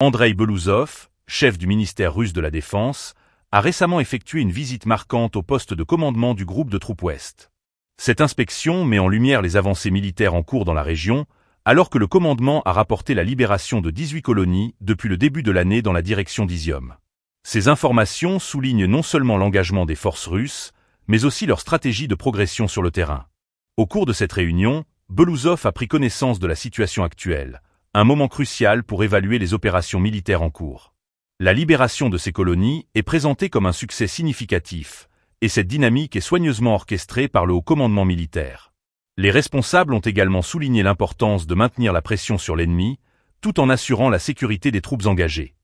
Andrei Belouzov, chef du ministère russe de la Défense, a récemment effectué une visite marquante au poste de commandement du groupe de troupes Ouest. Cette inspection met en lumière les avancées militaires en cours dans la région, alors que le commandement a rapporté la libération de 18 colonies depuis le début de l'année dans la direction d'Izium. Ces informations soulignent non seulement l'engagement des forces russes, mais aussi leur stratégie de progression sur le terrain. Au cours de cette réunion, Belouzov a pris connaissance de la situation actuelle, un moment crucial pour évaluer les opérations militaires en cours. La libération de ces colonies est présentée comme un succès significatif, et cette dynamique est soigneusement orchestrée par le haut commandement militaire. Les responsables ont également souligné l'importance de maintenir la pression sur l'ennemi, tout en assurant la sécurité des troupes engagées.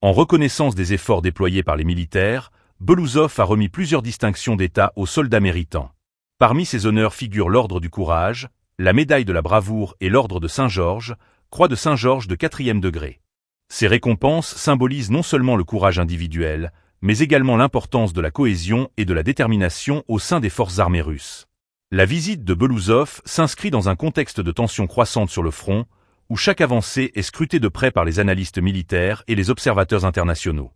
En reconnaissance des efforts déployés par les militaires, Belouzov a remis plusieurs distinctions d'État aux soldats méritants. Parmi ces honneurs figurent l'Ordre du Courage, la Médaille de la Bravoure et l'Ordre de Saint-Georges, Croix de Saint-Georges de 4e degré. Ces récompenses symbolisent non seulement le courage individuel, mais également l'importance de la cohésion et de la détermination au sein des forces armées russes. La visite de Belouzov s'inscrit dans un contexte de tensions croissantes sur le front, où chaque avancée est scrutée de près par les analystes militaires et les observateurs internationaux.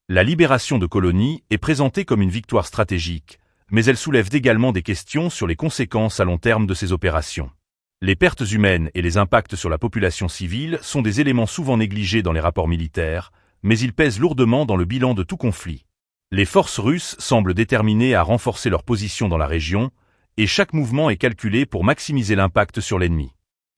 La libération de colonies est présentée comme une victoire stratégique, mais elle soulève également des questions sur les conséquences à long terme de ces opérations. Les pertes humaines et les impacts sur la population civile sont des éléments souvent négligés dans les rapports militaires, mais ils pèsent lourdement dans le bilan de tout conflit. Les forces russes semblent déterminées à renforcer leur position dans la région, et chaque mouvement est calculé pour maximiser l'impact sur l'ennemi.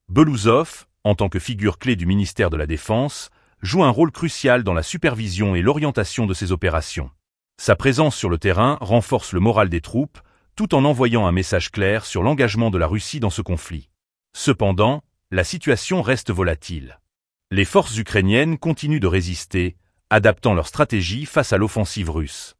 Belouzov, en tant que figure clé du ministère de la Défense, joue un rôle crucial dans la supervision et l'orientation de ces opérations. Sa présence sur le terrain renforce le moral des troupes, tout en envoyant un message clair sur l'engagement de la Russie dans ce conflit. Cependant, la situation reste volatile. Les forces ukrainiennes continuent de résister, adaptant leur stratégie face à l'offensive russe.